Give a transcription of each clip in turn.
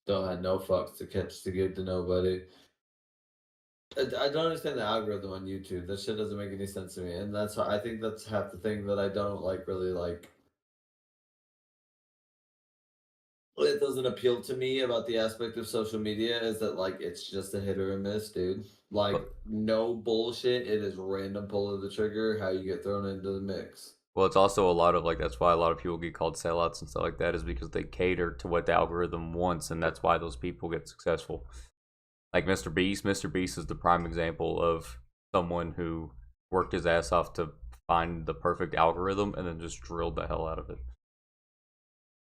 Don't have no fucks to catch to give to nobody. I don't understand the algorithm on YouTube. That shit doesn't make any sense to me, and that's why I think that's half the thing that I don't like. Really like, it doesn't appeal to me about the aspect of social media is that like it's just a hit or a miss, dude. Like But no bullshit. It is random pull of the trigger how you get thrown into the mix. well, it's also a lot of like that's why a lot of people get called sellouts and stuff like that is because they cater to what the algorithm wants, and that's why those people get successful. Like Mr. Beast. Mr. Beast is the prime example of someone who worked his ass off to find the perfect algorithm and then just drilled the hell out of it.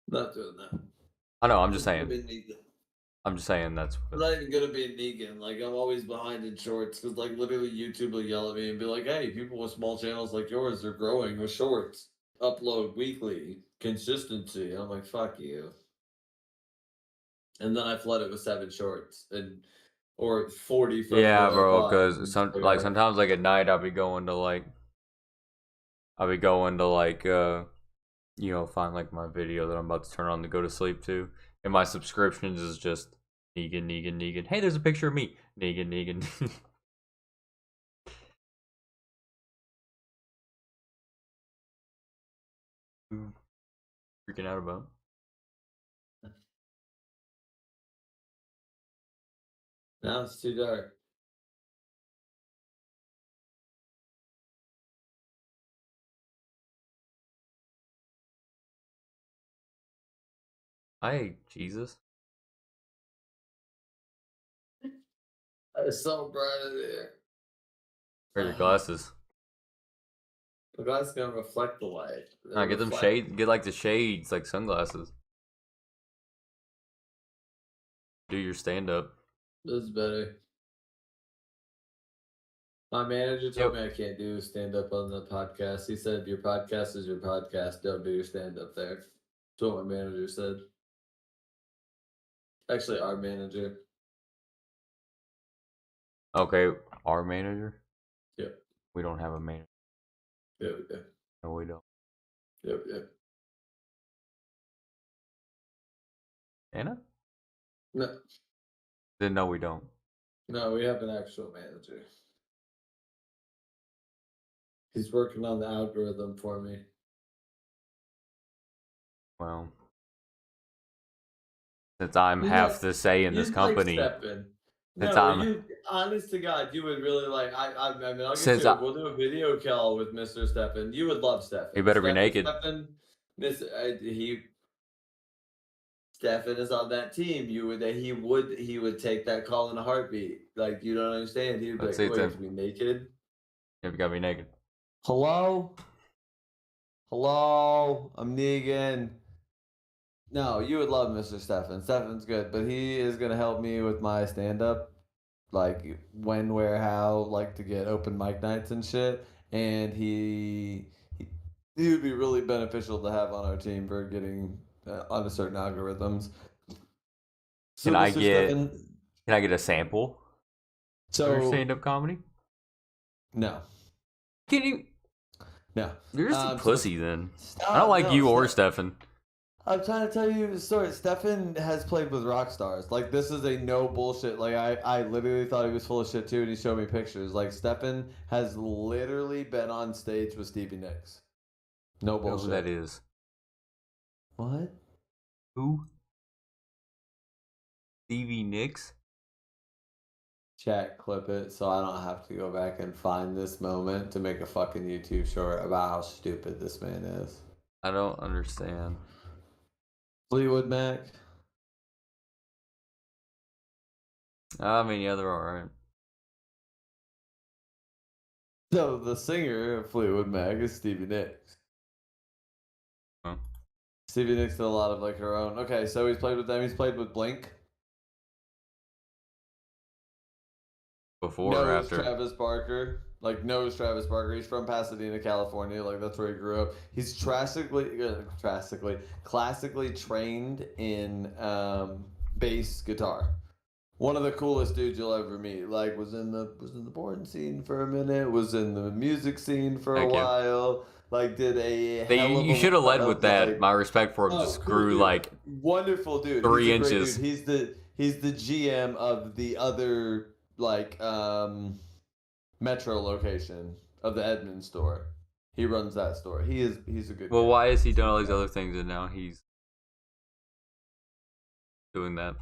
Not doing that. I know. I'm just Just gonna saying. be Negan. I'm just saying that's I'm what. not even gonna be a Negan. Like I'm always behind in shorts because like literally YouTube will yell at me and be like, "Hey, people with small channels like yours are growing with shorts. Upload weekly, consistency." I'm like, "Fuck you." And then I flood it with 7 shorts and or 40 from Yeah, the bro. pod. Because And sometimes like at night I'll be going to find like my video that I'm about to turn on to go to sleep to, and my subscriptions is just Negan, Negan, Negan. Hey, there's a picture of me, Negan, Negan. Freaking out about. now it's too dark. I hate Jesus. It's so bright in here. Wear your glasses. The glass is gonna reflect the light. They Nah, get them reflect. shade. Get like the shades, like sunglasses. Do your stand up. This is better. My manager told Yep. me I can't do stand up on the podcast. He said, "Your podcast is your podcast. Don't do your stand up there." That's what my manager said. Actually, our manager. Okay. Our manager. Yep. We don't have a manager. Yep. Yep. No, we don't. Yep. Yep. Anna? No, Then no, we don't. no, we have an actual manager. He's working on the algorithm for me. Well, since I'm You like, half the say in this you'd like company, stepping. since No, I'm you. Honest to God, you would really like. I mean, I'll get since you. I We'll do a video call with Mr. Steffen. You would love he Steffen. better be Steffen. naked. Steffen. Miss. He. Steffen is on that team. You would. He would take that call in a heartbeat. Like you don't understand. He would be Let's like, see it "Oh, you then. have to be naked." If you got me naked. Hello. Hello. I'm Negan. No, you would love Mr. Steffen. Steffen's good, but he is gonna help me with my stand up, like when, where, how, like to get open mic nights and shit. And he would be really beneficial to have on our team for getting onto certain algorithms. Can So I Mr. get Steffen, can I get a sample of your so stand up comedy? no, Can you no, you're just a so pussy then. I don't stop, like no, you or stop. Stefan. I'm trying to tell you a story. Stefan has played with rock stars. Like this is a no bullshit. Like I literally thought he was full of shit too, and he showed me pictures. Like Stefan has literally been on stage with Stevie Nicks. No I know who that bullshit. is. What? Who? Stevie Nicks? Chat clip it so I don't have to go back and find this moment to make a fucking YouTube short about how stupid this man is. I don't understand. Fleetwood Mac. I mean, yeah, they're alright. No, the singer of Fleetwood Mac is Stevie Nicks. Huh. Stevie Nicks did a lot of like her own. Okay, so he's played with them. He's played with Blink. Before or Knows after? Travis Barker. Like knows Travis Barker. He's from Pasadena, California. Like that's where he grew up. He's classically trained in bass guitar. One of the coolest dudes you'll ever meet. Like was in the porn scene for a minute. Was in the music scene for a Heck yeah. while. like did a You, hell of you a should have lot led with of that. like, My respect for him oh, just cool grew dude, like wonderful dude. He's 3 a great dude. inches. He's the GM of the other like metro location of the Edmond store. He runs that store. He's a good Well, guy. why has he He's a done all good these guy. other things and now he's doing that?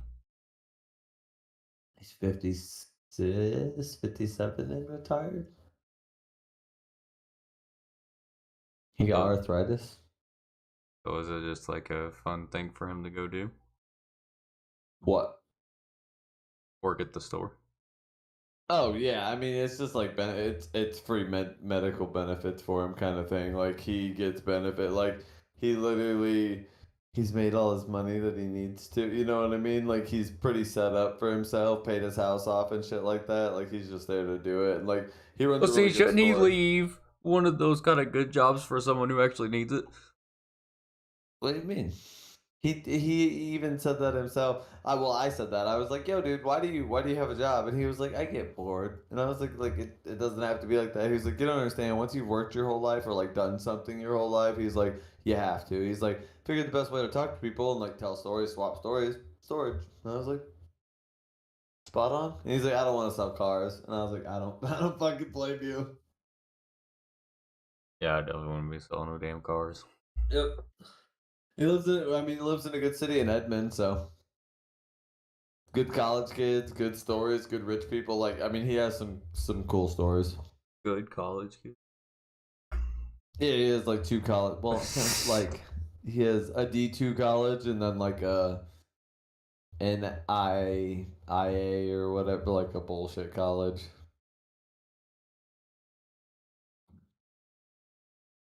He's 56, 57 and retired. He got So, arthritis. so is it just like a fun thing for him to go do? What? Work at the store? Oh yeah, I mean it's just like it's free medical benefits for him kind of thing. Like he gets benefit. Like he literally he's made all his money that he needs to. You know what I mean? Like he's pretty set up for himself, paid his house off and shit like that. Like he's just there to do it. And like he runs Well, a see, really good shouldn't he store. leave one of those kind of good jobs for someone who actually needs it? What do you mean? He even said that himself. I said that. I was like, "Yo, dude, why do you have a job?" And he was like, "I get bored." And I was like it doesn't have to be like that. He was like, "You don't understand. Once you've worked your whole life or like done something your whole life, he's like, you have to." He's like, "Figure the best way to talk to people and like tell stories, swap stories, storage." And I was like, "Spot on." And he's like, "I don't want to sell cars." And I was like, I don't fucking blame you." Yeah, I definitely wouldn't be selling no damn cars. Yep. He lives in a good city in Edmond, so good college kids, good stories, good rich people. Like, I mean, he has some cool stories. Good college kid. Yeah, he has like two college. Well, like he has a D2 college and then like an IA or whatever, like a bullshit college.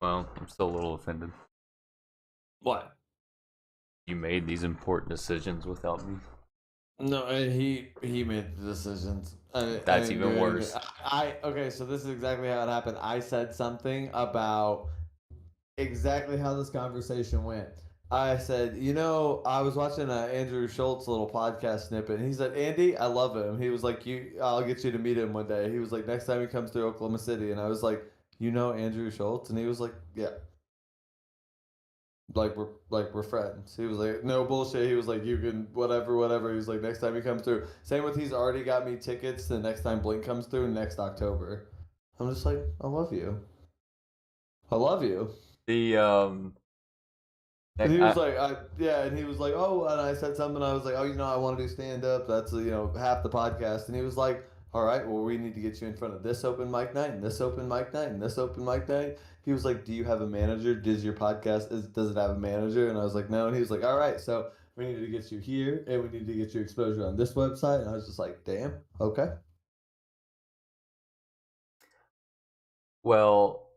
Well, I'm still a little offended. What? You made these important decisions without me. No, he made the decisions. I That's didn't do even anything. worse. Okay, so this is exactly how it happened. I said something about exactly how this conversation went. I said, I was watching Andrew Schultz little podcast snippet, and he said, "Andy, I love him." He was like, I'll get you to meet him one day." He was like, "Next time he comes through Oklahoma City," and I was like, Andrew Schultz?" And he was like, "Yeah." We're friends. He was like, "No bullshit." He was like, "You can whatever." He was like, "Next time he comes through." Same with he's already got me tickets the next time Blink comes through next October. I'm just like, I love you. I love you. The And he was I, like, yeah, and he was like, "Oh," and I said something. I was like, "Oh, I want to do stand up. That's half the podcast." And he was like, "All right, well, we need to get you in front of this open mic night and this open mic night and this open mic night." He was like, "Do you have a manager? Does your does it have a manager?" And I was like, "No." And he was like, "All right, so we need to get you here and we need to get you exposure on this website." And I was just like, "Damn, okay." well,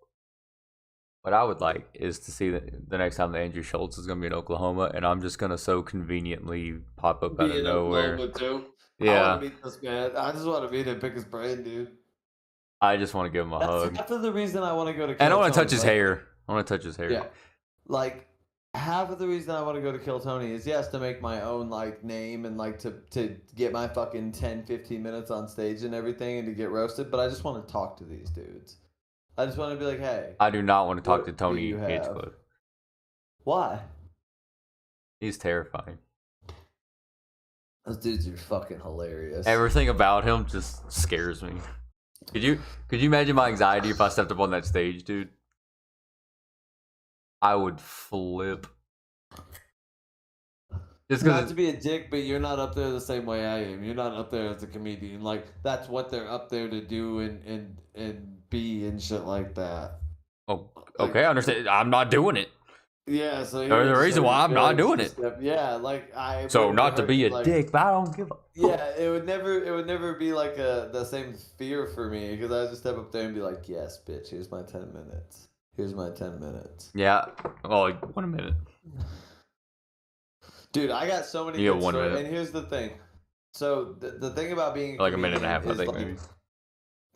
what I would like is to see the next time that Andrew Schultz is going to be in Oklahoma, and I'm just going to so conveniently pop up out Be of in nowhere. Oklahoma too. I want Yeah, to meet this man. I just want to meet him, pick his brain, dude. I just want to give him a That's hug, half of the reason I want to go to and I Kill want to touch Tony. his Like, hair. I want to touch his hair. yeah. Like half of the reason I want to go to Kill Tony is yes to make my own like name and like to get my fucking 10-15 minutes on stage and everything and to get roasted, but I just want to talk to these dudes. I just want to be like, "Hey, I do not want to talk to what do Tony you have?" Hinchcliffe. Why? He's terrifying. Those dudes are fucking hilarious. Everything about him just scares me. Could you imagine my anxiety if I stepped up on that stage, dude? I would flip. Just Not because to be a dick, but you're not up there the same way I am. You're not up there as a comedian. Like that's what they're up there to do and be and shit like that. oh, Like, okay, I understand. I'm not doing it. yeah, so There's a reason why I'm not doing it. Yeah, like I So wouldn't not to hurt be you, a like, dick, but I don't give a yeah, it would never be like the same fear for me because I just step up there and be like, "Yes, bitch, here's my 10 minutes. Here's my 10 minutes." Yeah. Oh, like, 1 minute. Dude, I got so many You good get 1 stories. minute. And here's the thing. So the thing about being a Like a minute and a comedian half, I is think, like, maybe.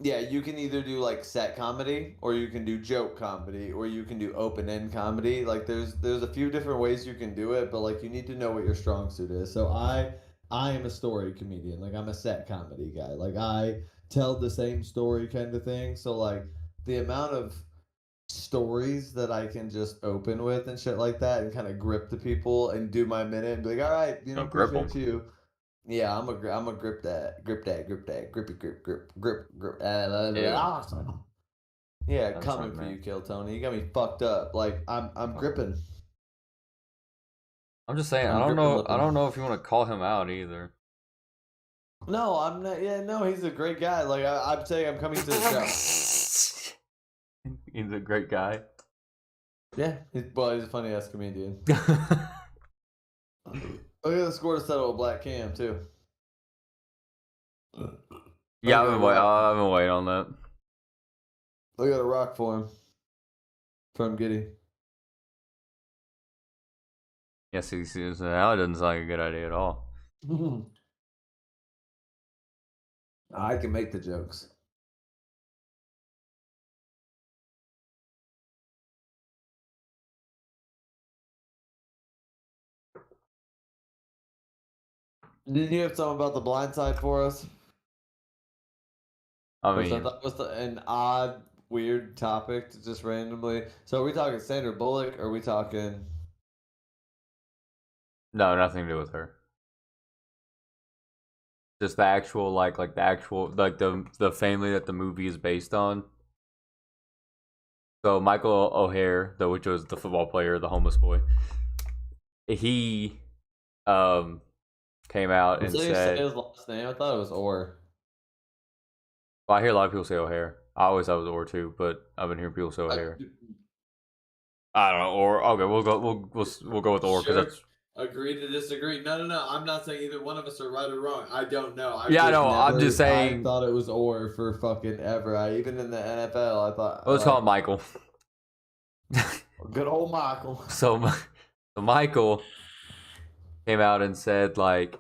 yeah, you can either do like set comedy or you can do joke comedy or you can do open end comedy. Like there's a few different ways you can do it, but like you need to know what your strong suit is. So I am a story comedian. Like I'm a set comedy guy. Like I tell the same story kind of thing. So like the amount of stories that I can just open with and shit like that, and kind of grip the people and do my minute and be like, all right, grip them. appreciate you. Yeah, I'm a grip that, grippy, grip. Awesome. Yeah, That's coming right, for man. you, Kill Tony. You got me fucked up. Like I'm gripping. I'm just saying, I'm gripping I little. don't know if you want to call him out either. No, I'm not. Yeah, no, he's a great guy. Like I'm saying, I'm coming to the show. He's a great guy. Yeah, he's a funny ass comedian. Look at the score to settle with Black Cam too. Yeah, I've been waiting on that. I got a rock for him from Giddy. Yes, he sees now. It doesn't sound like a good idea at all. I can make the jokes. Didn't you have something about the blind side for us? I Which I mean, thought was an odd, weird topic to just randomly. So are we talking Sandra Bullock or are we talking... no, nothing to do with her. Just the actual, like the actual, like the family that the movie is based on. So Michael O'Hare, which was the football player, the homeless boy, he came out and Did you say said, his last name? I thought it was Orr. well, I hear a lot of people say O'Hare. I always thought it was Orr too, but I've been hearing people say O'Hare. I don't know, or okay, we'll go with Orr because Sure. that's... Agree to disagree. No. I'm not saying either one of us are right or wrong. I don't know. Yeah, I know. I'm just saying. I thought it was Orr for fucking ever. Even in the NFL, I thought. Let's call it Michael. Good old Michael. So Michael came out and said like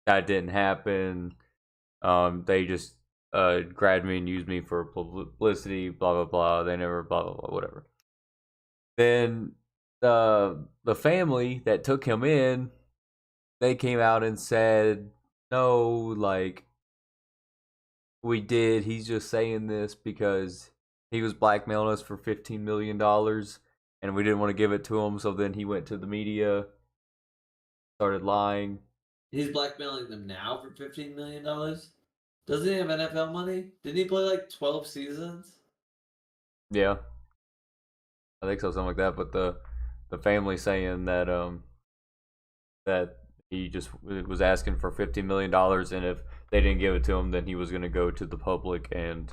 that didn't happen. They just grabbed me and used me for publicity. Blah blah blah. They never blah blah blah. Whatever. Then the family that took him in, they came out and said, no, like we did. He's just saying this because he was blackmailing us for $15 million and we didn't want to give it to him. So then he went to the media, started lying. He's blackmailing them now for $15 million? Doesn't he have NFL money? Didn't he play like 12 seasons? Yeah, I think so, something like that. But the family saying that that he just was asking for $15 million, and if they didn't give it to him, then he was going to go to the public and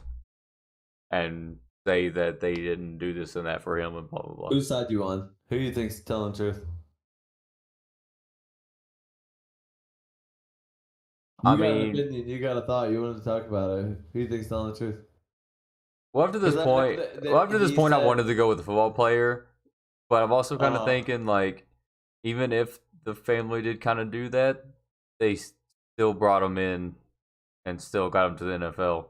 say that they didn't do this and that for him and blah blah blah. Whose side you on? Who do you think's telling the truth? You got an opinion. You got a thought. You wanted to talk about it. Who do you think's telling the truth? Well, after this point, I wanted to go with the football player, but I'm also kind of thinking like, even if the family did kind of do that, they still brought him in and still got him to the NFL,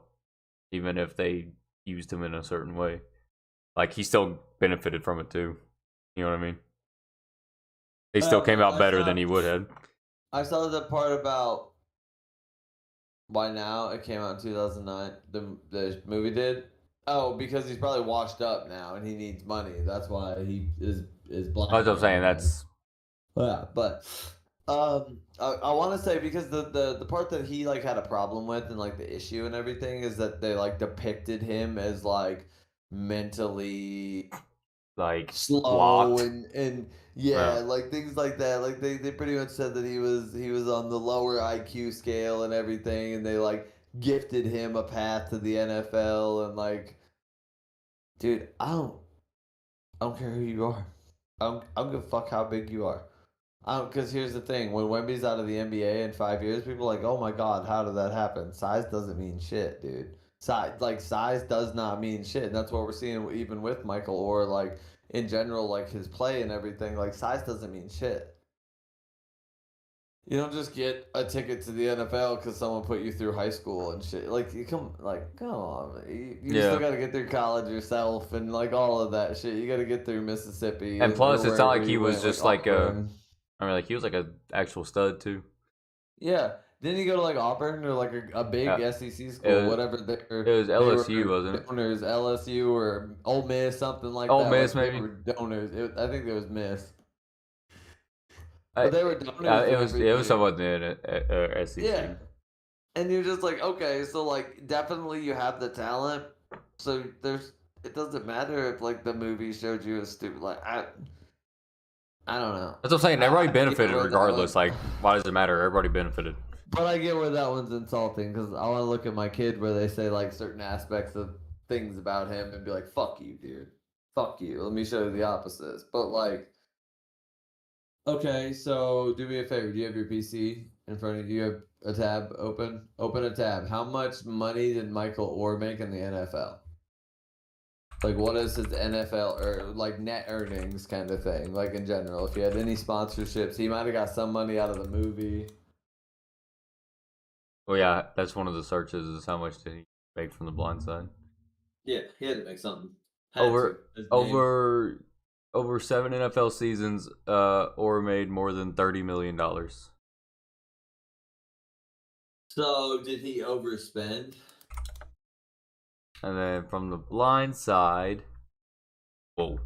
even if they used him in a certain way. Like he still benefited from it too. You know what I mean? They still came out better than he would have. I saw the part about why now it came out in 2009. The movie did. Oh, because he's probably washed up now and he needs money. That's why he is black. That's what I'm saying. That's yeah, but I want to say because the part that he like had a problem with and like the issue and everything is that they like depicted him as like mentally like slow blocked. and yeah, like things like that. Like they pretty much said that he was on the lower IQ scale and everything, and they like gifted him a path to the NFL and like, dude, I don't care who you are. I don't give a fuck how big you are. Because here's the thing: when Wemby's out of the NBA in 5 years, people are like, "Oh my god, how did that happen?" Size doesn't mean shit, dude. Size does not mean shit. And that's what we're seeing even with Michael, or like in general, like his play and everything. Like size doesn't mean shit. You don't just get a ticket to the NFL because someone put you through high school and shit. Like come on, you still got to get through college yourself and like all of that shit. You got to get through Mississippi. And plus, it's not like he was went, just like a. I mean, like he was like an actual stud too. Yeah, Didn't he go to like Auburn or like a big Uh, SEC it school, was whatever? it was They LSU, were wasn't it? donors, LSU or Ole Miss, something like Ole that. Miss, Like they maybe. were donors. I think it was Miss, I, but they were donors and it was everything. someone in SEC. Yeah, and you're just like, okay, so like definitely you have the talent. So there's it doesn't matter if like the movie showed you a stupid like I don't know. That's what I'm saying. Everybody I get benefited where that regardless. one, Like, why does it matter? Everybody benefited. but I get where that one's insulting because I want to look at my kid where they say like certain aspects of things about him and be like, "Fuck you, dude. Fuck you. Let me show you the opposites." But like, okay, so do me a favor. Do you have your PC in front of you? You have a tab open. Open a tab. How much money did Michael Orr make in the NFL? Like, what is his NFL or like net earnings kind of thing? Like in general, if he had any sponsorships, he might have got some money out of the movie. Well, yeah, that's one of the searches is how much did he make from The Blind Side? Yeah, he had to make something. Had to. Over His name. over over 7 NFL seasons, or made more than $30 million. So did he overspend? And then from The Blind Side, whoa,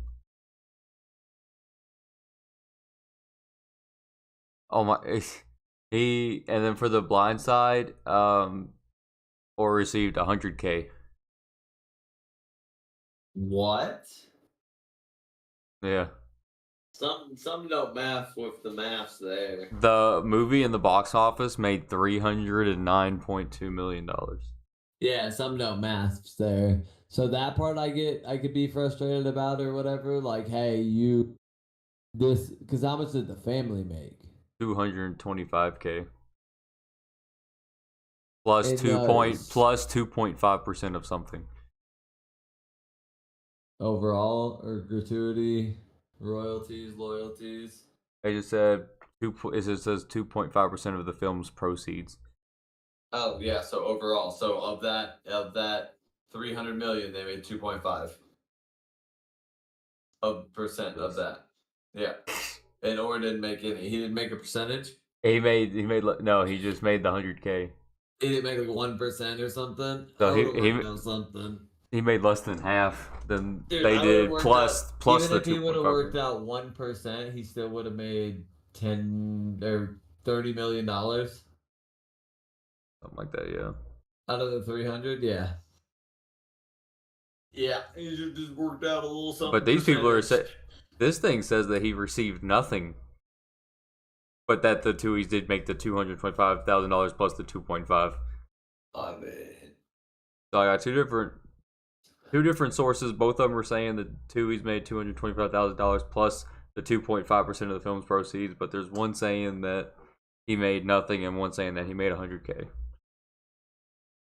oh my, he and then for The Blind Side, or received 100K. What? Yeah. Some don't math with the maths there. The movie in the box office made $309.2 million. Yeah, some don't maths there. So that part I could be frustrated about or whatever. Like, hey, you this because how much did the family make? 225K plus In those 2.5% of something. overall or gratuity, royalties, loyalties. I just said it says 2.5% of the film's proceeds. Oh yeah, so overall, so of that 300 million, they made 2.5 of percent of that. Yeah, and Or didn't make any. He didn't make a percentage. No, he just made the 100K. He didn't make like 1% or something. So I would have worked out something. he made less than half than Dude, they I would have did worked plus out. plus Even the if he would have 2.5. worked out 1%, he still would have made 10 or $30 million Something like that, yeah. out of the 300. Yeah, yeah, he just worked out a little something. But these people are percentage. this thing says that he received nothing, but that the Tuies did make the $225,000 plus the 2.5. I mean, So I got two different sources. Both of them were saying that Tuies made $225,000 plus the 2.5% of the film's proceeds, but there's one saying that he made nothing and one saying that he made 100K.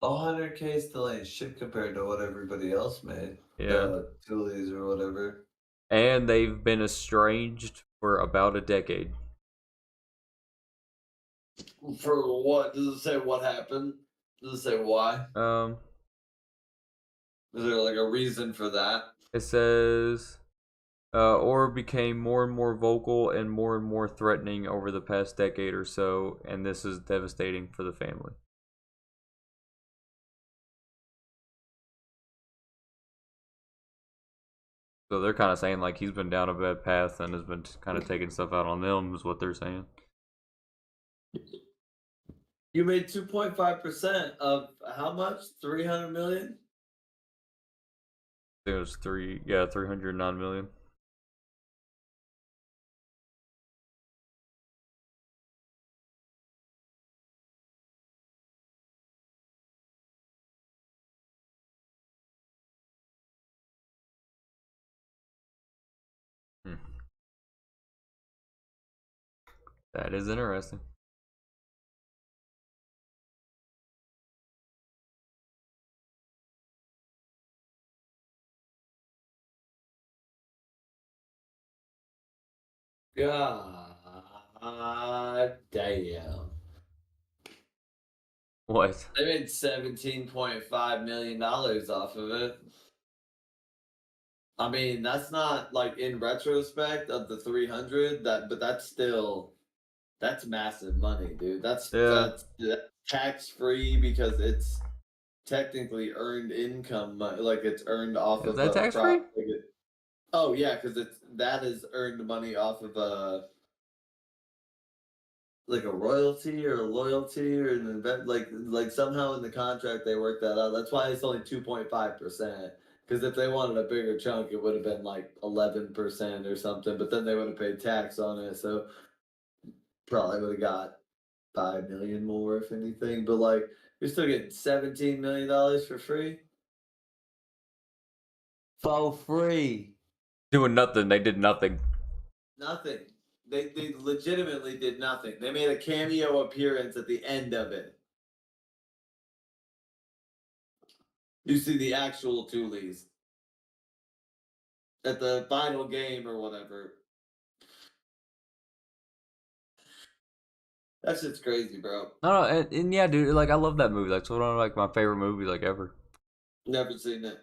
100K still ain't shit compared to what everybody else made. Yeah. The Toolies or whatever. And they've been estranged for about a decade. For what? Does it say what happened? Does it say why? Is there like a reason for that? It says Orr became more and more vocal and more threatening over the past decade or so, and this is devastating for the family. So they're kind of saying like he's been down a bad path and has been kind of taking stuff out on them, is what they're saying. You made 2.5% of how much? 300 million? I think it was 309 million. That is interesting. God damn. What? They made $17.5 million off of it. I mean, that's not like in retrospect of the 300, but that's still That's massive money, dude. Yeah. That's tax free because it's technically earned income, like it's earned off Is of that a tax free? oh yeah, because that is earned money off of like a royalty or a loyalty or an event like somehow in the contract they worked that out. That's why it's only 2.5%. Because if they wanted a bigger chunk, it would have been like 11% or something. But then they would have paid tax on it, so probably would have got 5 million more if anything. But like you're still getting $17 million for free. For free. Doing nothing. They did nothing. Nothing. They legitimately did nothing. They made a cameo appearance at the end of it. You see the actual Toolies at the final game or whatever. That shit's crazy, bro. No, no, and yeah, dude. Like I love that movie. That's one of like my favorite movies like ever. Never seen it.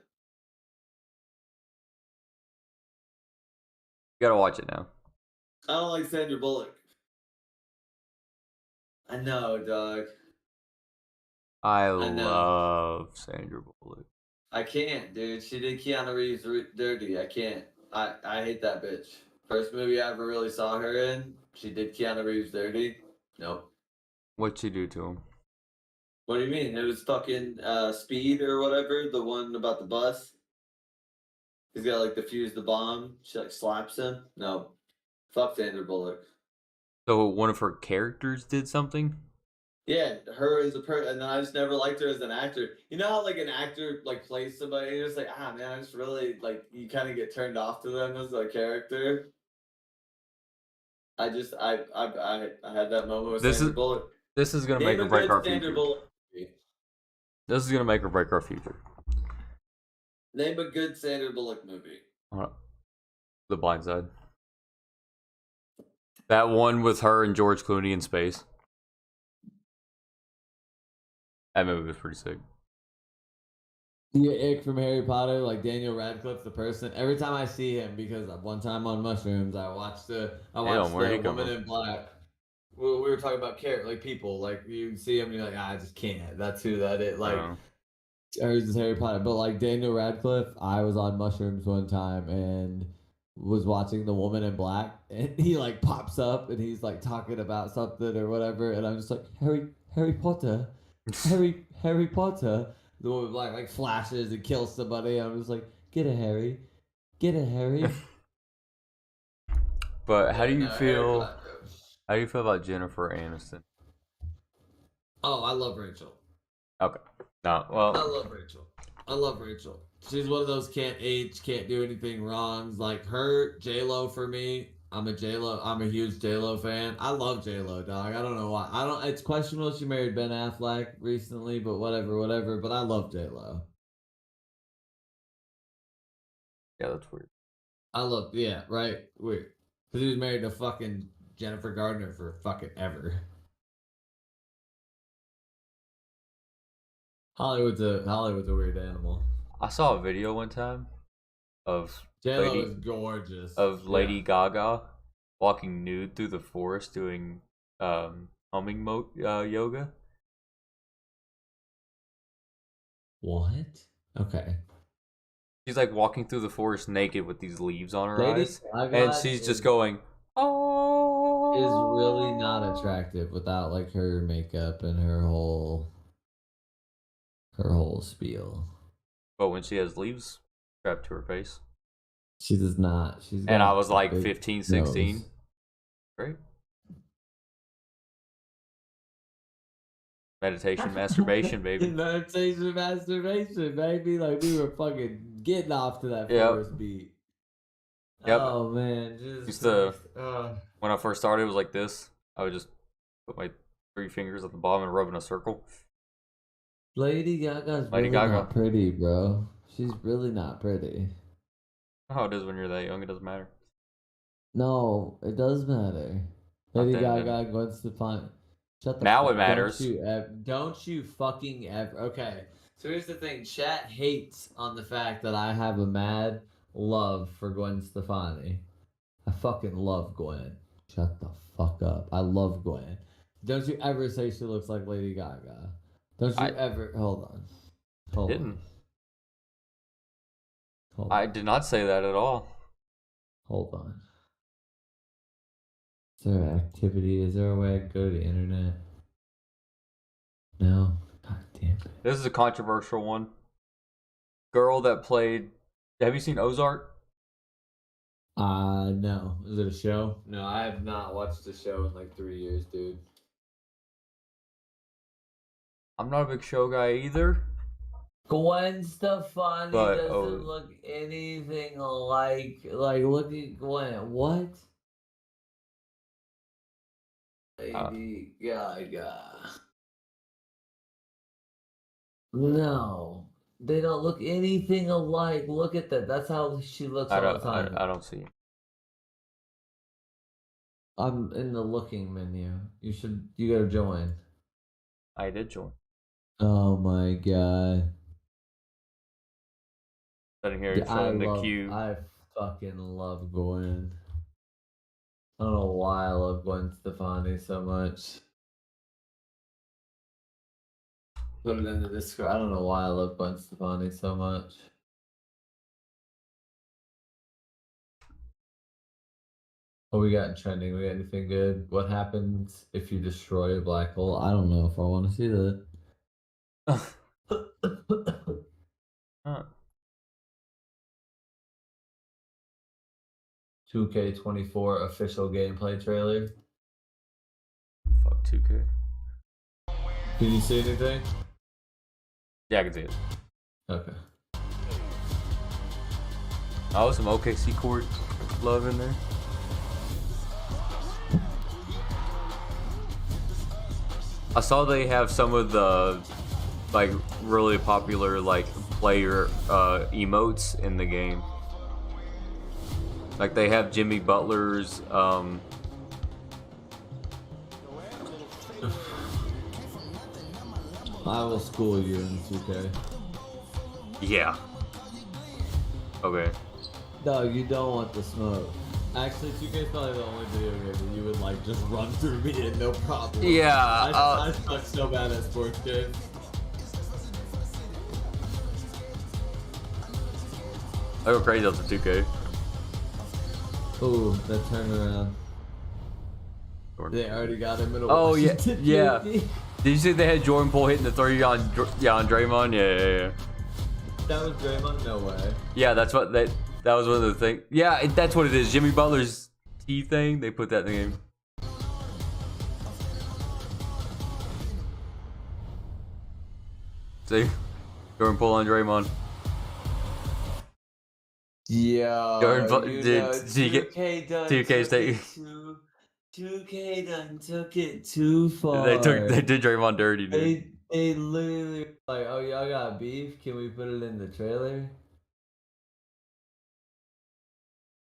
You gotta watch it now. I don't like Sandra Bullock. I know, dog. I I know. love Sandra Bullock. I can't, dude. She did Keanu Reeves dirty. I can't. I hate that bitch. First movie I ever really saw her in, she did Keanu Reeves dirty. Nope. What'd she do to him? What do you mean? It was fucking Speed or whatever, the one about the bus. He's got like defused the bomb. She like slaps him. No. Fuck Sandra Bullock. So one of her characters did something. Yeah, her as a person, and then I just never liked her as an actor. You know how like an actor like plays somebody, and you're just like, ah man, I just really like you kind of get turned off to them as a character. I just I had that moment with This Sandra is Bullock. this is gonna make Name or a break good our Sandra future. Bullock movie. This is gonna make or break our future. Name a good Sandra Bullock movie. The Blind Side. That one with her and George Clooney in space. That movie was pretty sick. You get ick from Harry Potter, like Daniel Radcliffe, the person. Every time I see him, because one time on mushrooms, I watched Damn, where'd he come Woman from? in Black. We were talking about character, like people, like you see him, and you're like, I just can't. That's who that is. Like, Oh. or he's just Harry Potter, but like Daniel Radcliffe, I was on mushrooms one time and was watching The Woman in Black, and he like pops up and he's like talking about something or whatever, and I'm just like Harry Potter, Harry Potter. The Woman in Black like flashes and kills somebody. And I'm just like, get it, Harry, get it, Harry. But Yeah, no, Harry Potter. how do you feel about Jennifer Aniston? Oh, I love Rachel. Okay. No, I well, love Rachel. I love Rachel. She's one of those can't age, can't do anything wrong. Like her, J Lo for me. I'm a J Lo. I'm a huge J Lo fan. I love J Lo, dog. I don't know why. I don't. It's questionable she married Ben Affleck recently, but whatever, whatever. But I love J Lo. yeah, that's weird. I love. Yeah, right. Weird. Because he was married to fucking Jennifer Gardner for fucking ever. Hollywood's a weird animal. I saw a video one time of J Lo lady is gorgeous. of Yeah. Lady Gaga walking nude through the forest doing humming yoga. What? Okay. She's like walking through the forest naked with these leaves on her Lady eyes, and Gaga she's just going, is really not oh. attractive without like her makeup and her whole spiel. But when she has leaves strapped to her face, She does not. She's and I got was a like big 15, 16, nose. right? Meditation, masturbation, baby. Meditation, masturbation, baby. Like we were fucking getting off to that Yep. forest beat. Yep. Oh man, Jesus Used to Christ. when I first started, it was like this. I would just put my 3 fingers at the bottom and rub in a circle. Lady Gaga's Lady really Gaga. not pretty, bro. She's really not pretty. How it is when you're that young, it doesn't matter. No, it does matter. Not Lady then, it didn't. Gaga, Gwen Stefani. Shut the Now it fuck. matters. Don't you fucking ever. Okay. So here's the thing. Chat hates on the fact that I have a mad love for Gwen Stefani. I fucking love Gwen. Shut the fuck up. I love Gwen. Don't you ever say she looks like Lady Gaga. Don't you I ever. Hold on. Hold on. didn't. Hold I on. did not say that at all. Hold on. Is there an activity? Is there a way I can go to the internet? No. God damn it. This is a controversial one. Girl that played. Have you seen Ozark? No. Is it a show? No, I have not watched the show in like 3 years, dude. I'm not a big show guy either. Gwen Stefani But doesn't look anything like look at Gwen. What? Lady Gaga. No. They don't look anything alike. Look at that. That's how she looks I all don't. the time. I don't see it. I'm in the looking menu. You gotta join. I did join. Oh my god. Sitting here showing the queue. I fucking love Gwen. I don't know why I love Gwen Stefani so much. Put it in the Discord. I don't know why I love Gwen Stefani so much. What we got in trending? We got anything good? What happens if you destroy a black hole? I don't know if I want to see that. Huh. 2K24 official gameplay trailer. Fuck 2K. Did you see anything? Yeah, I can see it. Okay. Oh, some OKC court love in there. I saw they have some of the like really popular like player emotes in the game. Like they have Jimmy Butler's I will school you in 2K. yeah. Okay. No, you don't want the smoke. Actually, 2K is probably the only video game that you would like just run through me and no problem. Yeah. I suck so bad at sports games. I go crazy after 2K. Ooh, that turnaround. They already got him in a Oh yeah, Washington yeah. jersey. Did you see they had Jordan Poole hitting the three on Draymond? Yeah. That was Draymond? No way. Yeah, that's what that was one of the things. Yeah, that's what it is. Jimmy Butler's T thing. They put that in the game. See, Jordan Poole on Draymond. Yeah, Did 2K done 2K took stay? it too. 2K done took it too far. They did Draymond dirty, dude. They literally like, oh y'all got beef? Can we put it in the trailer?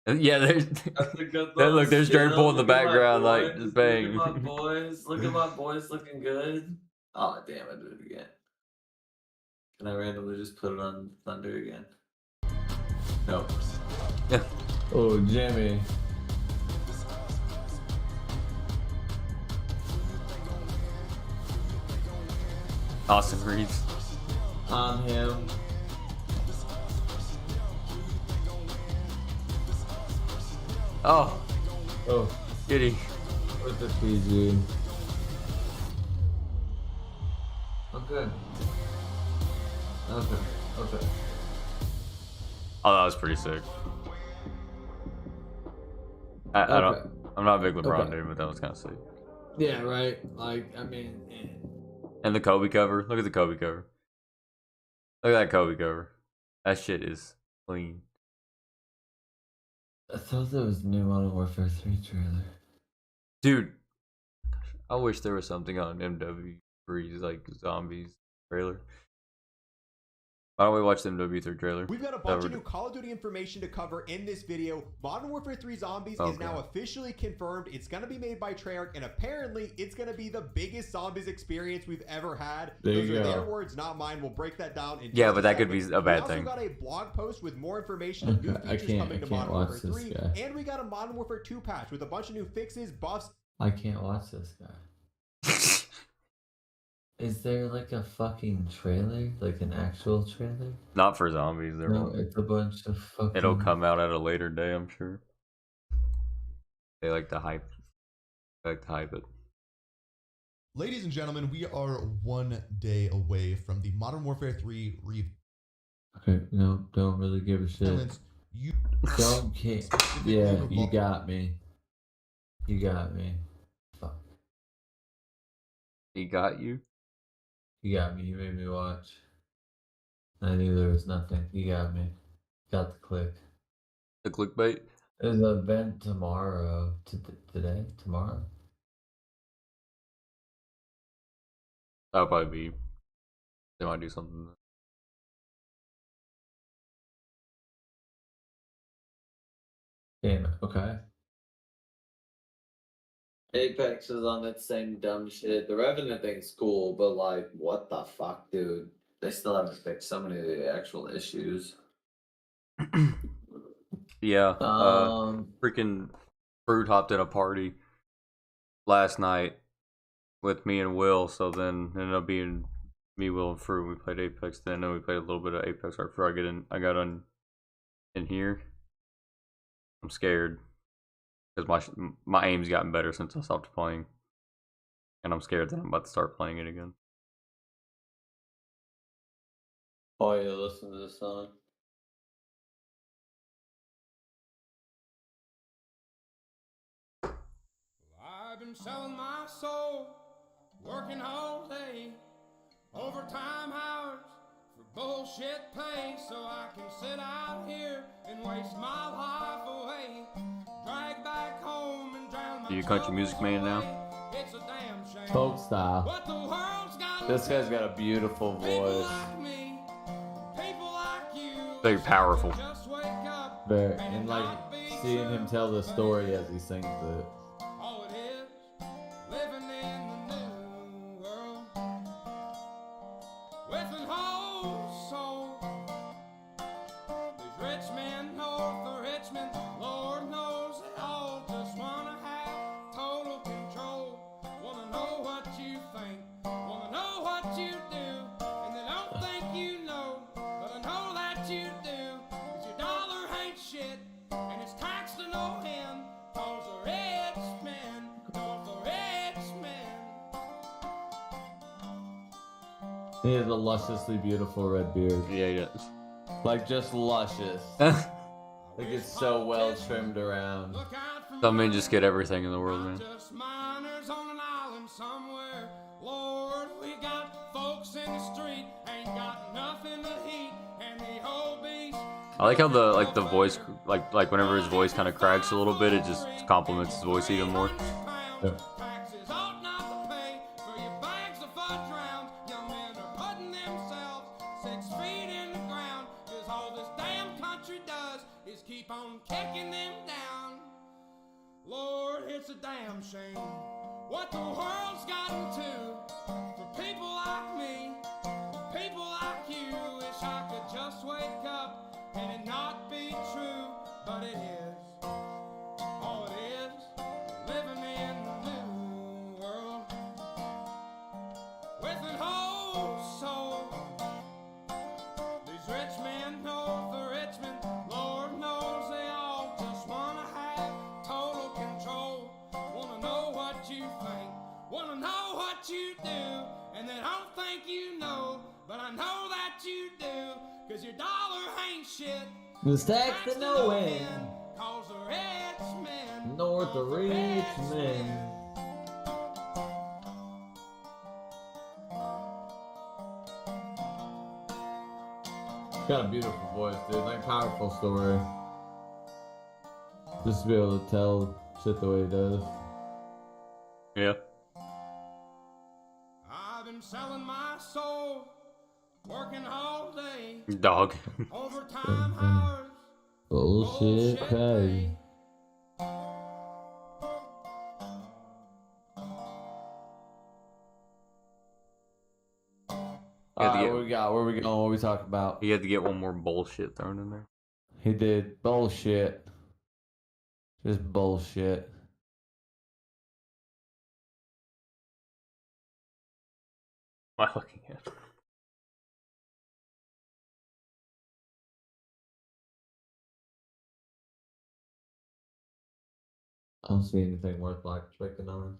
Yeah, there's That's a good look. There's Jordan Poole in the Look at my background, like boys. just bang. Look at my boys. Look at my boys looking good. Oh damn! I did it again. Can I randomly just put it on Thunder again? Nope. Yeah. Oh, Jimmy. Austin Reeves. On him. Oh, Oh, kitty. with the PG. Okay. Okay. Okay. Oh, that was pretty sick. I don't. I'm not a big LeBron dude, but that was kind of sick. Yeah, right. Like, I mean, And the Kobe cover. Look at the Kobe cover. Look at that Kobe cover. That shit is clean. I thought that was new Modern Warfare 3 trailer. Dude, I wish there was something on MW3's like zombies trailer. Why don't we watch the MW3 trailer? We've got a bunch of new Call of Duty information to cover in this video. Modern Warfare 3 Zombies is now officially confirmed. It's going to be made by Treyarch, and apparently it's going to be the biggest Zombies experience we've ever had. Those are their words, not mine. We'll break that down in but that could be a bad thing. We also got a blog post with more information and new features coming to Modern Warfare 3. And we got a Modern Warfare 2 patch with a bunch of new fixes, buffs. I can't watch this guy. Is there like a fucking trailer? Like an actual trailer? Not for Zombies. No, it's a bunch of fucking... It'll come out at a later day, I'm sure. They like to hype. They like to hype it. Ladies and gentlemen, we are 1 day away from the Modern Warfare 3 review. Okay, no, don't really give a shit. You don't care. Yeah, you got me. You got me. Fuck. He got you? You got me. You made me watch. I knew there was nothing. You got me. Got the click. The clickbait? There's an event tomorrow. Today? Tomorrow? That'll probably be. They might do something. Damn it. Okay. Apex is on that same dumb shit. The Revenant thing's cool, but like, what the fuck, dude? They still haven't fixed so many of the actual issues. Yeah. Freaking Fruit hopped in a party last night with me and Will, so then it ended up being me, Will, and Fruit. We played Apex then, and we played a little bit of Apex right before I got on in here. I'm scared. Because my aim's gotten better since I stopped playing. And I'm scared that I'm about to start playing it again. Oh yeah, listen to this song. I've been selling my soul, working all day, overtime hours for bullshit pay, so I can sit out here and waste my life away. Drag back home and drown my you a country music man now? It's a damn shame. Folk style. What the world's got This guy's got a beautiful voice. like me, people like you. Very powerful. Just wake up Very, and like seeing him tell the story as he sings it. all it is, living in the new world with an whole soul. These rich men north of Richmond, Lord knows they all just wanna have total control. Wanna know what you think, wanna know what you do, and they don't think you know, but I know that you do. 'Cause your dollar ain't shit, and it's taxed to no end. 'Cause the rich men, north the rich men. He has a lusciously beautiful red beard. Yeah, he does. Like just luscious. Like it's so well trimmed around. Look out for Some men just get everything in the world, man. just miners on an island somewhere. Lord, we got folks in the street, ain't got nothing to eat, and the whole beast. I like how the voice, like whenever his voice kind of cracks a little bit, it just complements his voice even more. Yeah. Taxes ought not to pay for your bags of fudge rounds. Young men are putting themselves 6 feet in the ground, 'cause all this damn country does is keep on kicking them down. Lord, it's a damn shame what the world's gotten to for people like me, people like you. Wish I could just wake up and it not be true, but it is. All it is, living in the new world with an whole soul. These rich men north of Richmond, Lord knows they all just wanna have total control. Wanna know what you think, wanna know what you do, and they don't think you know, but I know that you do. 'Cause your dollar ain't shit, It's taxed to no end. 'cause the rich men, North of rich men. Got a beautiful voice, dude. Like powerful story. Just to be able to tell shit the way he does. Yeah. I've been selling my soul, Working all day, Dog. overtime hours, Bullshit pay. What we got? Where we going? What we talking about? He had to get one more bullshit thrown in there. He did bullshit. Just bullshit. What am I looking at? I don't see anything worth clicking on.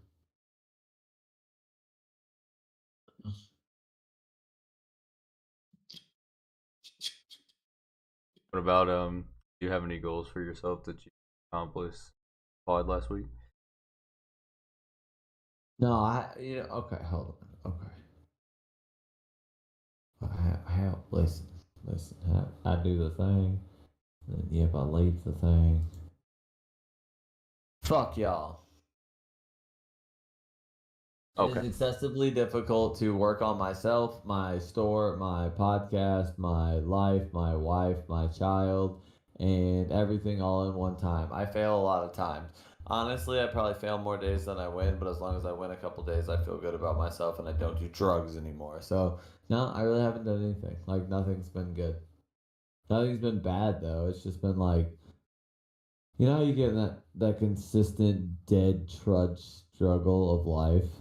What about do you have any goals for yourself that you accomplished pod last week? No, okay, hold on. Okay. Listen. I do the thing. And yep, I leave the thing. Fuck y'all. Okay. It is excessively difficult to work on myself, my store, my podcast, my life, my wife, my child, and everything all in one time. I fail a lot of times. Honestly, I probably fail more days than I win, but as long as I win a couple days, I feel good about myself and I don't do drugs anymore. So, no, I really haven't done anything. Like, nothing's been good. Nothing's been bad, though. It's just been like, you know how you get that consistent dead trudge struggle of life?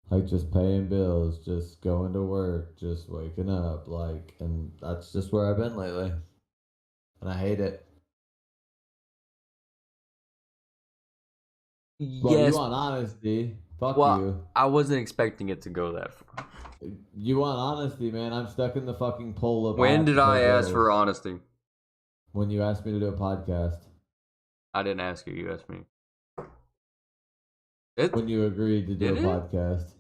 Like just paying bills, just going to work, just waking up, like, and that's just where I've been lately. And I hate it. Well, Yes. you want honesty? Fuck Well, you. I wasn't expecting it to go that far. You want honesty, man? I'm stuck in the fucking pole of. When did I ask for honesty? When you asked me to do a podcast. I didn't ask you. You asked me. When you agreed to do a podcast.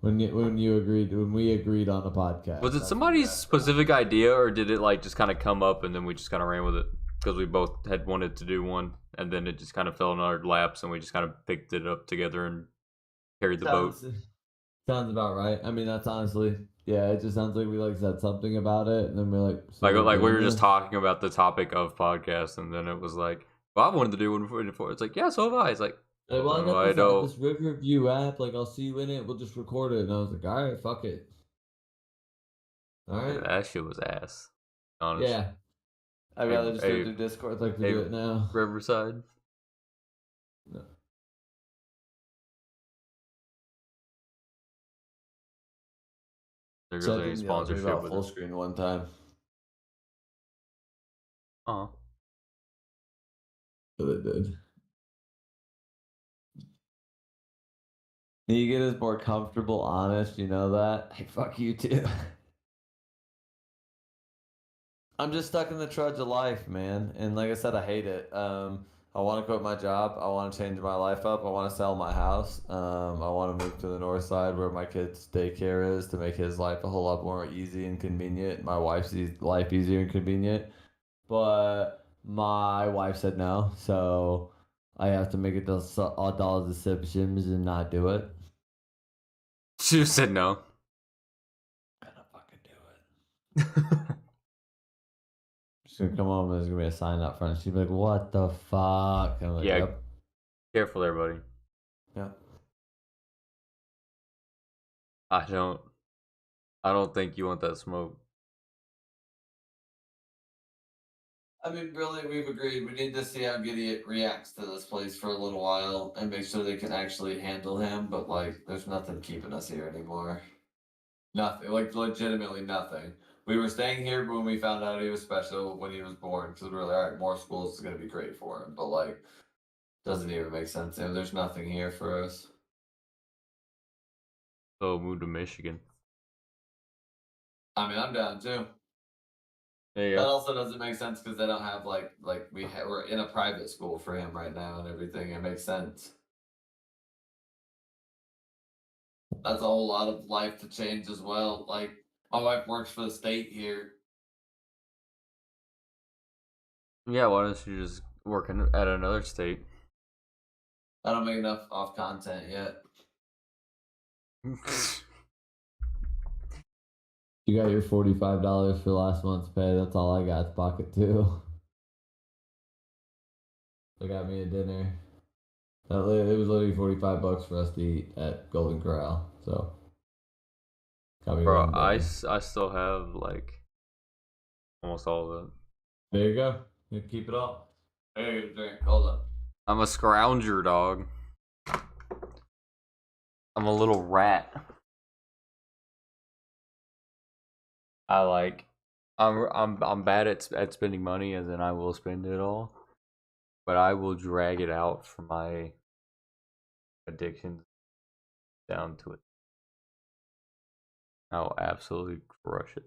When we agreed on a podcast. Was it somebody's specific idea, or did it like just kind of come up and then we just kind of ran with it because we both had wanted to do one, and then it just kind of fell in our laps and we just kind of picked it up together and carried the boat. Sounds about right. I mean, that's honestly, yeah. It just sounds like we like said something about it, and then we're like, so like we were just talking about the topic of podcast, and then it was like, well, I wanted to do one before. It's like, yeah, so have I. It's like, well, I got this Riverview app. Like, I'll see you in it. We'll just record it. And I was like, all right, fuck it. All right. Yeah, that shit was ass. Honestly. Yeah. I'd rather just do it through Discord like we do it now. Riverside. No. There's any sponsorship with full screen one time. Uh-huh. But it did. You get us more comfortable, honest, you know that? Hey, fuck you too. I'm just stuck in the trudge of life, man. And like I said, I hate it. I want to quit my job. I want to change my life up. I want to sell my house. I want to move to the north side where my kid's daycare is to make his life a whole lot more easy and convenient. My wife's life easier and convenient. But my wife said no, so I have to make it all decisions and not do it. She just said no. I'm gonna fucking do it. She's gonna come home and there's gonna be a sign up front. She'd be like, "What the fuck?" I'm like, yeah. Yep. Careful there, buddy. Yeah. I don't think you want that smoke. I mean, really, we've agreed. We need to see how Gideon reacts to this place for a little while and make sure they can actually handle him. But like, there's nothing keeping us here anymore. Nothing, like legitimately nothing. We were staying here when we found out he was special when he was born because we were like, all right, more schools is gonna be great for him. But like, doesn't even make sense. There's nothing here for us. So move to Michigan. I mean, I'm down too. Yeah. That also doesn't make sense because they don't have we're in a private school for him right now and everything. It makes sense. That's a whole lot of life to change as well. Like my wife works for the state here. Yeah, why don't you just work at another state? I don't make enough off content yet. You got your $45 for last month's pay. That's all I got to pocket too. They got me a dinner. It was literally $45 for us to eat at Golden Corral. So got me Bro, one I dinner. still have like almost all of it. There you go. You keep it all. Hey, drink. Hold up. I'm a scrounger, dog. I'm a little rat. I'm bad at spending money, as in I will spend it all, but I will drag it out for my addictions down to it. I'll absolutely crush it.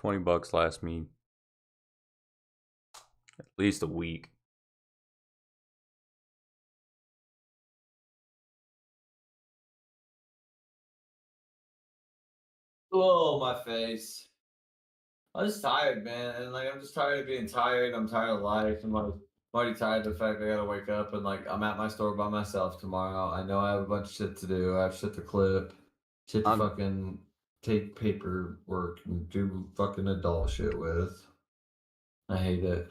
$20 lasts me at least a week. Oh, my face. I'm just tired, man. And like, I'm just tired of being tired. I'm tired of life. I'm already tired of the fact I gotta wake up and like, I'm at my store by myself tomorrow. I know I have a bunch of shit to do. I have shit to clip, shit to I'm fucking take paperwork and do fucking adult shit with. I hate it.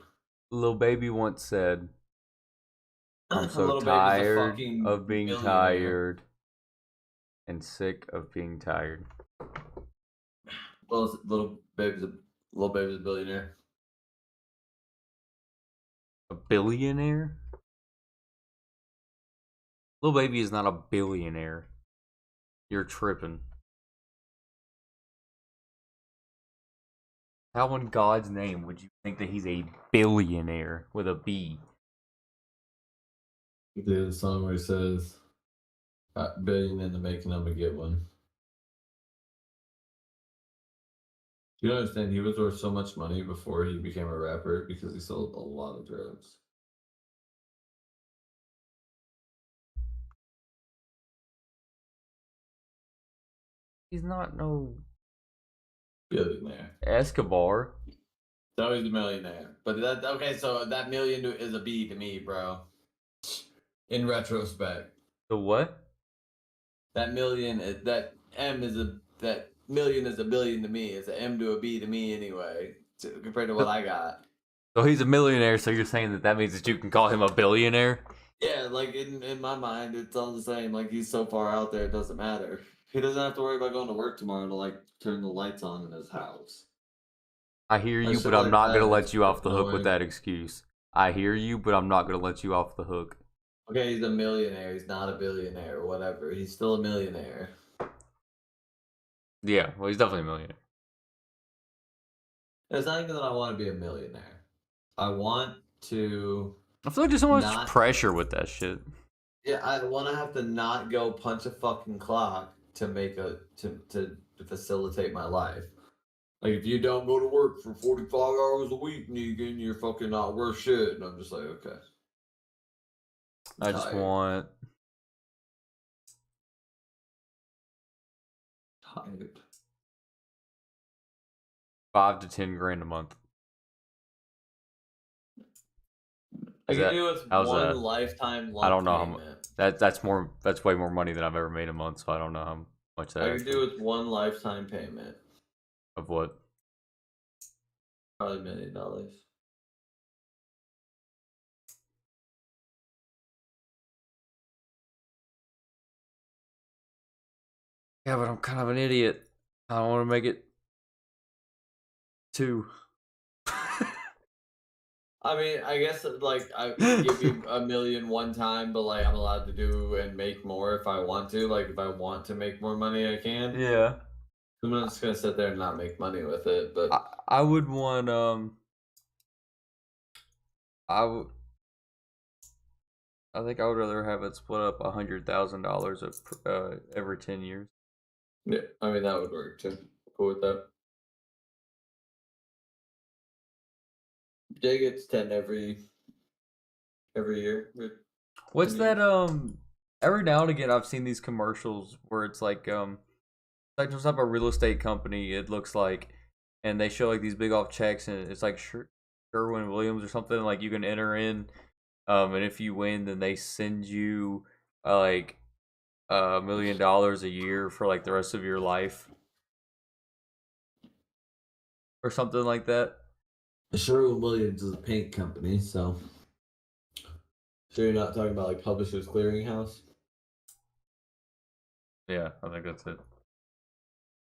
Lil Baby once said, I'm so Little baby's a tired fucking of being millionaire. tired and sick of being tired. Well, little baby's a billionaire. A billionaire? Lil Baby is not a billionaire. You're tripping. How in God's name would you think that he's a billionaire with a B? There's a song where he says, "Billion in the making, I'm gonna get one." You don't understand, he was worth so much money before he became a rapper because he sold a lot of drugs. He's not no Billionaire. Escobar. So he's a millionaire. But that okay, so that million is a B to me, bro. In retrospect. The what? That million is a billion to me. It's an M to a B to me anyway, compared to what I got. So he's a millionaire, so you're saying that means that you can call him a billionaire? Yeah, like in my mind, it's all the same. Like he's so far out there, it doesn't matter. He doesn't have to worry about going to work tomorrow to like turn the lights on in his house. I hear you, Shit but I'm like not that gonna is let you off the hook with annoying. that excuse. I hear you, but I'm not gonna let you off the hook. Okay, he's a millionaire. He's not a billionaire or whatever. He's still a millionaire. Yeah, well, he's definitely a millionaire. It's not even that I want to be a millionaire. I want to I feel like there's so much not. pressure with that shit. Yeah, I want to have to not go punch a fucking clock to make to facilitate my life. Like if you don't go to work for 45 hours a week, Negan, you're fucking not worth shit. And I'm just like, okay. I just want tired. 5 to 10 grand a month. I Is can that- do with how's one that? lifetime lump I don't know how much. payment. That's way more money than I've ever made a month, so I don't know how much that I is. can do with one lifetime payment. Of what? Probably $1 million. Yeah, but I'm kind of an idiot. I don't want to make it 2. I mean, I guess like I give you $1 million one time, but like I'm allowed to do and make more if I want to. Like if I want to make more money, I can. Yeah. I'm not just gonna sit there and not make money with it. But I would want I think I would rather have it split up $100,000 every 10 years. yeah, I mean that would work too. Cool with that. Jay gets 10 every year. What's 10 that? years. Every now and again, I've seen these commercials where it's like some type of real estate company. It looks like, and they show like these big off checks, and it's like Sherwin Williams or something. Like you can enter in, and if you win, then they send you like $1 million a year for like the rest of your life or something like that. Sherwin-Williams is a paint company, so sure you're not talking about like Publishers Clearinghouse. Yeah, I think that's it.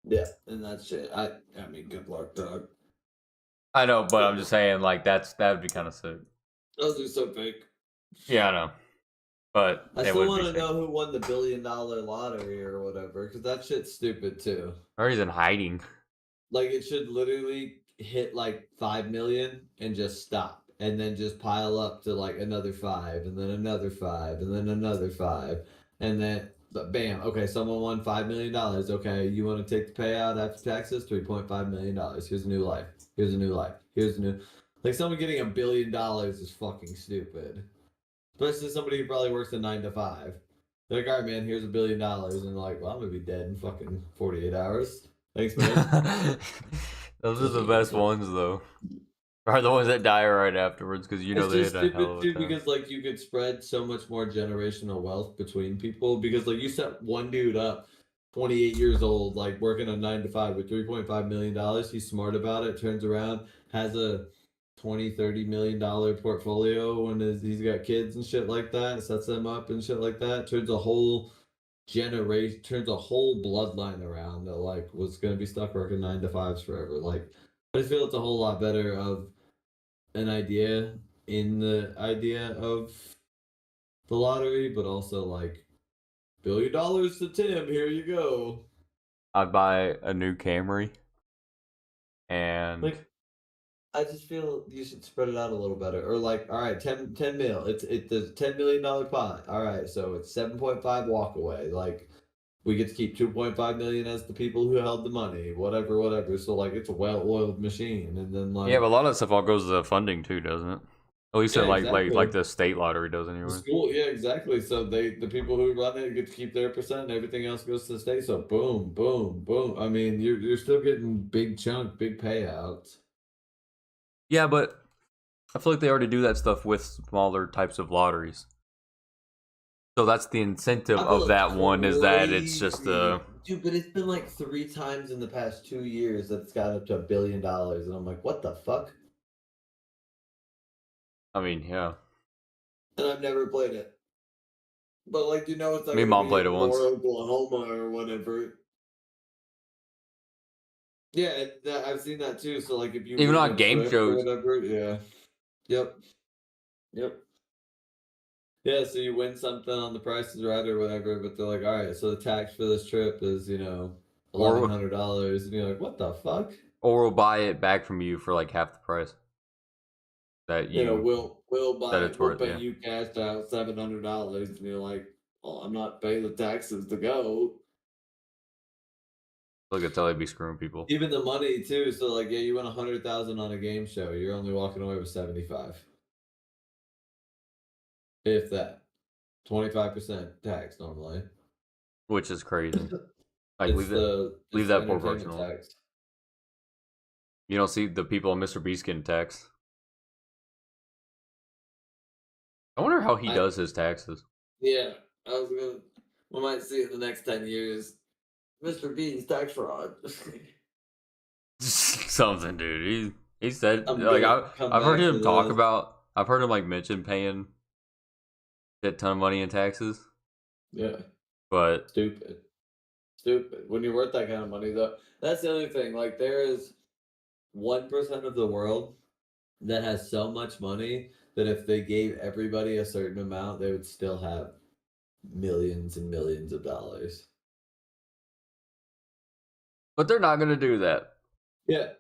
Yeah, and that's shit. I mean, good luck, dog. I know, but I'm just saying, like, that'd be kind of sick. Those are so fake. Yeah, I know, but I it still would want be to sick. know who won the $1 billion lottery or whatever, because that shit's stupid too. Or he's in hiding. Like it should literally hit like 5 million and just stop, and then just pile up to like another 5, and then another 5, and then another 5, and then bam. Okay, someone won $5 million. Okay, you want to take the payout after taxes? $3.5 million. Here's a new life. Here's a new life. Here's a new. Like someone getting $1 billion is fucking stupid. Especially somebody who probably works a 9 to 5. They're like, all right, man, here's $1 billion, and they're like, well, I'm gonna be dead in fucking 48 hours. Thanks, man. Those are the best ones, though. Are the ones that die right afterwards because you know It's they just had a hell stupid of a too time. because like you could spread so much more generational wealth between people because like you set one dude up, 28 years old, like working a 9 to 5 with $3.5 million. He's smart about it, turns around, has a 20-30 million dollar portfolio when he's got kids and shit like that, sets them up and shit like that, turns a whole generation, turns a whole bloodline around that like was gonna be stuck working 9 to 5s forever. Like I just feel it's a whole lot better of an idea in the idea of the lottery, but also like $1 billion to Tim, here you go. I'd buy a new Camry, and Like I just feel you should spread it out a little better. Or like, all right, 10 mil. It's the $10 million pot. All right, so it's 7.5 walk away. Like we get to keep 2.5 million as the people who held the money, whatever. So like it's a well-oiled machine. And then yeah, but like a lot of that stuff all goes to the funding too, doesn't it? At least yeah, it like exactly. the state lottery does, The anyway. school, yeah, exactly. So the people who run it get to keep their percent, and everything else goes to the state. So boom. I mean, you're still getting big chunk, big payouts. Yeah, but I feel like they already do that stuff with smaller types of lotteries. So that's the incentive I feel of that one, is that it's just crazy. Dude, but it's been like 3 times in the past 2 years that it's got up to $1 billion, and I'm like, what the fuck? I mean, yeah. And I've never played it. But like, you know, it's not Me and gonna mom be played it in once. Moore, Oklahoma, or whatever. Yeah, I've seen that too. So like, if you Even win on a game trip or shows. whatever, yeah, yep. Yeah, so you win something on the Price is Right or whatever, but they're like, all right, so the tax for this trip is, Or $1,100, and you're like, what the fuck? or we'll buy it back from you for like half the price that you that it's We'll worth. pay Yeah, you cash out $700, and you're like, well, I'm not paying the taxes to go. look, that's how they be screwing people. Even the money too. So like, yeah, you win 100,000 on a game show, you're only walking away with 75, if that. 25% tax normally. Which is crazy. Like It's the leave it's the that poor entertainment person alone. tax. You don't see the people on Mr. Beast getting taxed. I wonder how he I does his taxes. Yeah, we might see it in the next 10 years. Mr. Bean's tax fraud. Something, dude. He said, I'm like, gonna come I've heard back to him talk the about. I've heard him like mention paying a ton of money in taxes, yeah, but stupid. Stupid. When you're worth that kind of money though. That's the other thing. Like there is 1% of the world that has so much money that if they gave everybody a certain amount, they would still have millions and millions of dollars. they're not gonna do that. Yeah.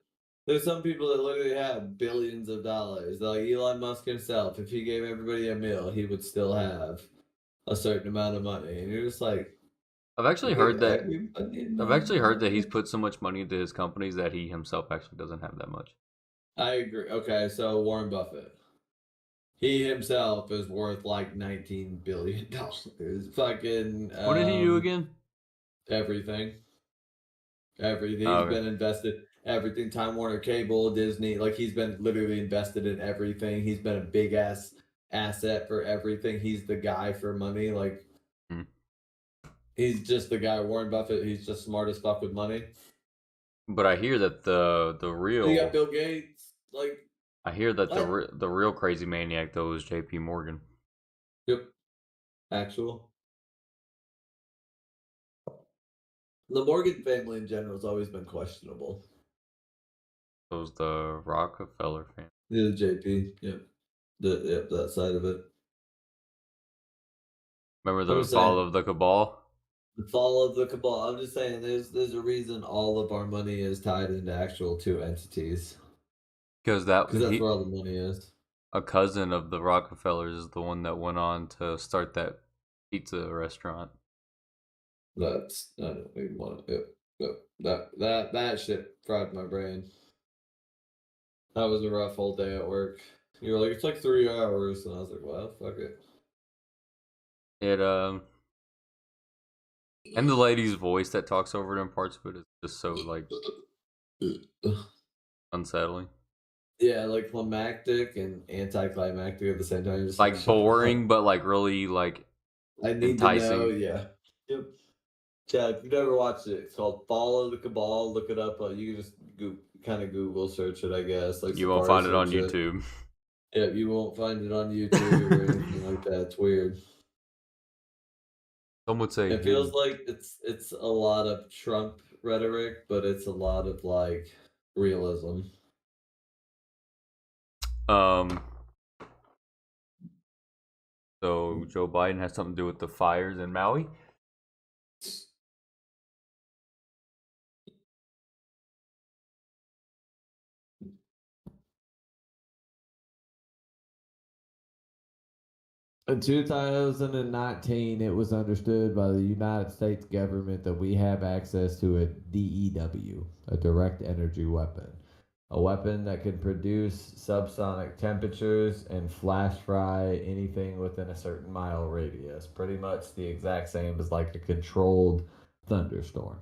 There's some people that literally have billions of dollars. Like Elon Musk himself, if he gave everybody a meal, he would still have a certain amount of money. And you're just like, I've actually give heard that. everybody I've actually heard that he's $9. put so much money into his companies that he himself actually doesn't have that much. I agree. Okay, so Warren Buffett. He himself is worth like $19 billion. Fucking What did he do again? everything. Everything. Oh, He's okay. been invested everything. Time Warner Cable, Disney, like he's been literally invested in everything. He's been a big ass asset for everything. He's the guy for money. Like Hmm. He's just the guy, Warren Buffett. He's just smart as fuck with money. But I hear that the Then you real got Bill Gates. Like, I hear that what? the real crazy maniac though is J.P. Morgan. Yep. Actual. The Morgan family in general has always been questionable. So is the Rockefeller family. Yeah, the JP. Yep. Yep, that side of it. Remember I'm the just fall saying. of the cabal? The fall of the cabal. I'm just saying there's a reason all of our money is tied into actual two entities. Because Because that's where all the money is. a cousin of the Rockefellers is the one that went on to start that pizza restaurant. That's I don't even want to. That shit fried my brain. That was a rough whole day at work. You were like, it's like 3 hours, and I was like, well, fuck it. It and the lady's voice that talks over it in parts of it is just so like unsettling. Yeah, like climactic and anticlimactic at the same time. Just Like boring, but like really like I need to know. enticing. Yeah. Yep. Yeah, if you've never watched it, it's called Follow the Cabal. Look it up. You can just kind of Google search it, I guess. Like You won't Safari find it on search it. YouTube. Yeah, you won't find it on YouTube or anything like that. It's weird. Some would say It feels like it's a lot of Trump rhetoric, but it's a lot of like realism. So Joe Biden has something to do with the fires in Maui. In 2019, it was understood by the United States government that we have access to a DEW, a direct energy weapon. A weapon that can produce subsonic temperatures and flash fry anything within a certain mile radius. Pretty much the exact same as like a controlled thunderstorm.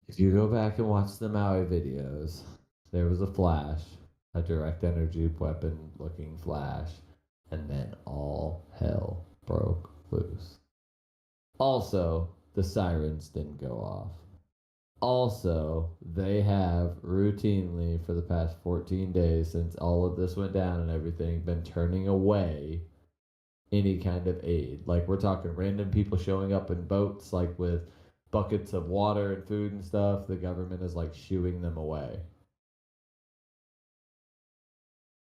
If you go back and watch the Maui videos, there was a flash, a direct energy weapon looking flash, and then all hell broke loose. Also, the sirens didn't go off. Also, they have routinely for the past 14 days since all of this went down and everything been turning away any kind of aid. Like we're talking random people showing up in boats like with buckets of water and food and stuff. The government is like shooing them away.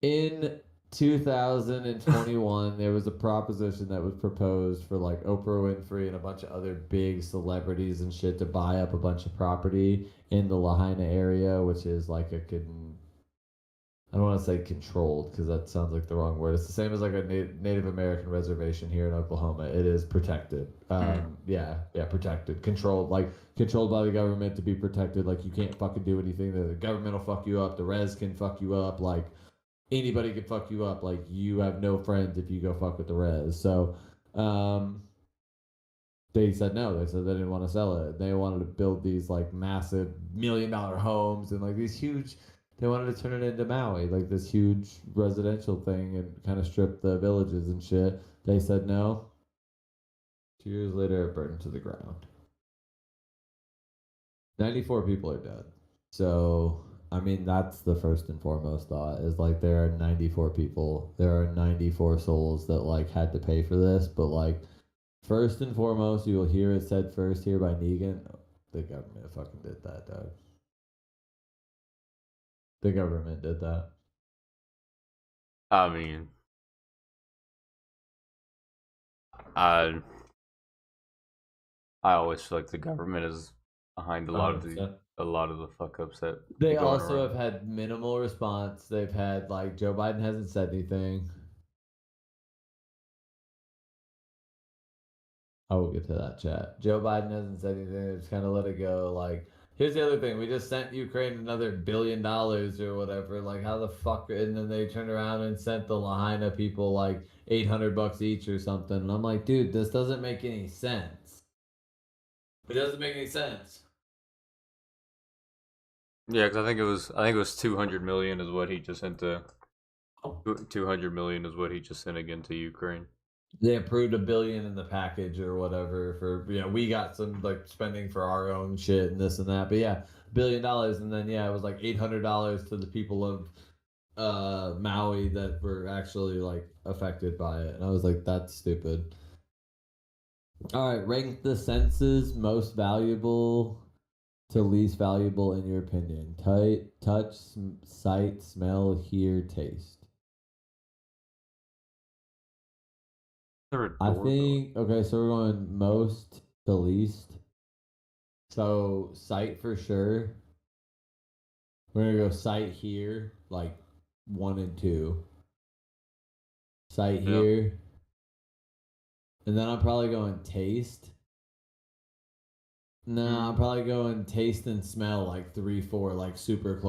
In 2021, there was a proposition that was proposed for like Oprah Winfrey and a bunch of other big celebrities and shit to buy up a bunch of property in the Lahaina area, which is like I don't want to say controlled because that sounds like the wrong word. It's the same as like a Native American reservation here in Oklahoma. It is protected. Yeah, protected, controlled, like controlled by the government to be protected. Like you can't fucking do anything. The government will fuck you up. The res can fuck you up. Like anybody can fuck you up. Like you have no friends if you go fuck with the res. So, they said no. They said they didn't want to sell it. They wanted to build these like massive $1 million homes and like these huge. They wanted to turn it into Maui, like this huge residential thing, and kind of strip the villages and shit. They said no. 2 years later, it burned to the ground. 94 people are dead. So, I mean, that's the first and foremost thought is like there are 94 people. There are 94 souls that like had to pay for this, but like first and foremost, you will hear it said first here by Negan. The government fucking did that, dog. The government did that. I mean, I always feel like the government is behind a lot of the fuck ups that They be going also around. have had minimal response. They've had like Joe Biden hasn't said anything. I will get to that chat. Joe Biden hasn't said anything. They just kind of let it go. Like, here's the other thing: we just sent Ukraine another $1 billion or whatever. Like, how the fuck? And then they turned around and sent the Lahaina people like $800 each or something. And I'm like, dude, this doesn't make any sense. It doesn't make any sense. Yeah, because I think it was 200 million is what he just sent to. 200 million is what he just sent again to Ukraine. they approved $1 billion in the package or whatever for we got some like spending for our own shit and this and that. But yeah, $1 billion, and then it was like $800 to the people of Maui that were actually like affected by it, and I was like, that's stupid. All right, rank the senses most valuable to least valuable in your opinion. Touch, sight, smell, hear, taste. I think okay, so we're going most to least. So sight for sure. We're gonna go sight here, like 1 and 2. Sight here. And then I'm probably going taste. No, I'm probably going taste and smell like 3, 4, like super close.